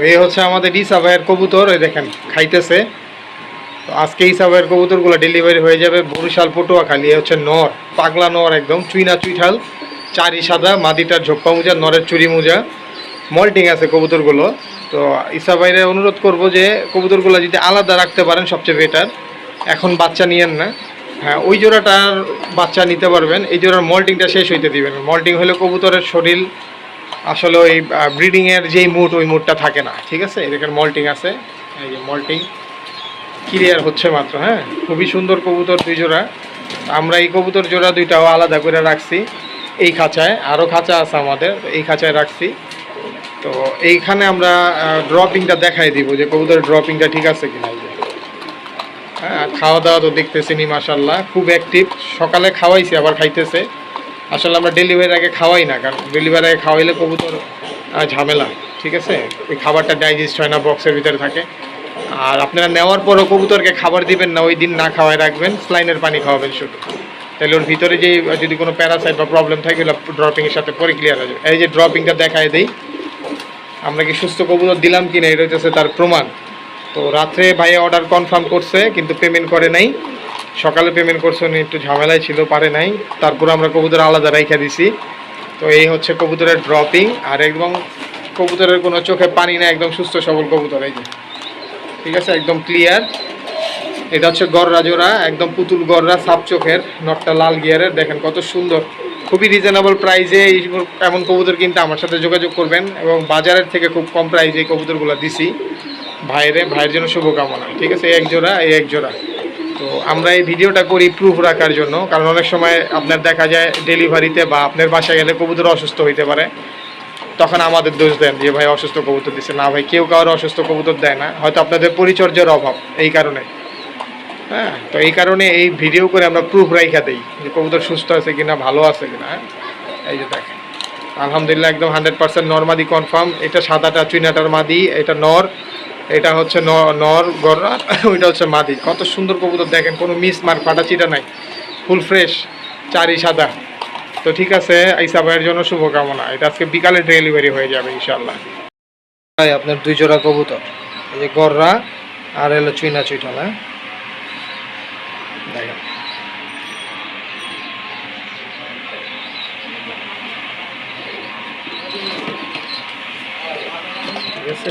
এই হচ্ছে আমাদের ইসা ভাইয়ের কবুতর, এই দেখেন খাইতেছে। তো আজকে ইসা ভাইয়ের কবুতরগুলো ডেলিভারি হয়ে যাবে বরিশাল পটুয়াখালী। হচ্ছে নর, পাগলা নর, একদম চুইনা চুইঠাল, চারি সাদা, মাদিটার ঝোপ্পা মোজা, নরের চুরি মোজা, মল্টিং আছে কবুতরগুলো। তো ইসা ভাইরে অনুরোধ করব যে কবুতরগুলো যদি আলাদা রাখতে পারেন সবচেয়ে বেটার। এখন বাচ্চা নিয়েন না, হ্যাঁ ওই জোড়াটার বাচ্চা নিতে পারবেন, এই জোড়ার মল্টিংটা শেষ হইতে দিবেন। মল্টিং হলে কবুতরের শরীর আসলে ওই ব্রিডিংয়ের যেই মুড ওই মুডটা থাকে না, ঠিক আছে। এখানে মল্টিং আছে, এই যে মল্টিং ক্লিয়ার হচ্ছে মাত্র। হ্যাঁ খুবই সুন্দর কবুতর দুই জোড়া। আমরা এই কবুতর জোড়া দুইটাও আলাদা করে রাখছি এই খাঁচায়, আরও খাঁচা আছে আমাদের, এই খাঁচায় রাখছি। তো এইখানে আমরা ড্রপিংটা দেখাই দিব যে কবুতরের ড্রপিংটা ঠিক আছে কিনা। হ্যাঁ খাওয়া দাওয়া তো দেখতেছি নি মাশাল্লাহ, খুব অ্যাক্টিভ। সকালে খাওয়াইছি আবার খাইতেছে। আসলে আমরা ডেলিভারির আগে খাওয়াই না, কারণ ডেলিভারির আগে খাওয়াইলে কবুতর ঝামেলা, ঠিক আছে। ওই খাবারটা ডাইজেস্ট হয় না, বক্সের ভিতরে থাকে। আর আপনারা নেওয়ার পরও কবুতরকে খাবার দিবেন না, ওই দিন না খাওয়াই রাখবেন, স্লাইনের পানি খাওয়াবেন শুধু। তাহলে ওর ভিতরে যে যদি কোনো প্যারাসাইট বা প্রবলেম থাকে ওগুলো ড্রপিংয়ের সাথে পরে ক্লিয়ার হয়ে যাবে। এই যে ড্রপিংটা দেখায় দিই, আমরা কি সুস্থ কবুতর দিলাম কিনা এটা হচ্ছে তার প্রমাণ। তো রাত্রে ভাইয়া অর্ডার কনফার্ম করছে কিন্তু পেমেন্ট করে নাই, সকালে পেমেন্ট করছে, উনি একটু ঝামেলায় ছিল, পারে নাই। তারপর আমরা কবুতর আলাদা রাইখা দিছি। তো এই হচ্ছে কবুতরের ড্রপিং, আর একদম কবুতরের কোনো চোখে পানি না, একদম সুস্থ সবল কবুতর, এই যে ঠিক আছে, একদম ক্লিয়ার। এটা হচ্ছে গররা জোড়া, একদম পুতুল গররা, সাপ চোখের, নটটা লাল গিয়ারের, দেখেন কত সুন্দর। খুবই রিজনেবল প্রাইসে এমন কবুতর কিনতে আমার সাথে যোগাযোগ করবেন, এবং বাজারের থেকে খুব কম প্রাইসে এই কবুতরগুলো দিছি ভাইয়ের জন্য শুভকামনা, ঠিক আছে। এক জোড়া, এই এক জোড়া। তো আমরা এই ভিডিওটা করি প্রুফ রাখার জন্য, কারণ অনেক সময় আপনার দেখা যায় ডেলিভারিতে বা আপনার বাসায় গেলে কবুতর অসুস্থ হইতে পারে, তখন আমাদের দোষ দেন যে ভাই অসুস্থ কবুতর দিচ্ছে। না ভাই, কেউ কারোর অসুস্থ কবুতর দেয় না, হয়তো আপনাদের পরিচর্যার অভাব, এই কারণে। হ্যাঁ তো এই কারণে এই ভিডিও করে আমরা প্রুফ রাইখা দিই যে কবুতর সুস্থ আছে কিনা, ভালো আছে কিনা। হ্যাঁ এই যে দেখেন আলহামদুলিল্লাহ একদম 100% নর মাদি কনফার্ম। এটা সাদাটা চুইনাটার মাদি, এটা নর, এটা হচ্ছে নর গররা, ওইটা হচ্ছে মাদি। কত সুন্দর কবুতর দেখেন, কোনো মিস মার্ক ফাটা চিটা নাই, ফুল ফ্রেশ, চারি সাদা। তো ঠিক আছে, ইসা ভাইয়ের জন্য শুভকামনা। এটা আজকে বিকালে ডেলিভারি হয়ে যাবে ইনশাল্লাহ। ভাই আপনার দুই জোড়া কবুতর, এই যে গররা আর এলো চুইনা চুইটা, না দেখেন ঠিক আছে।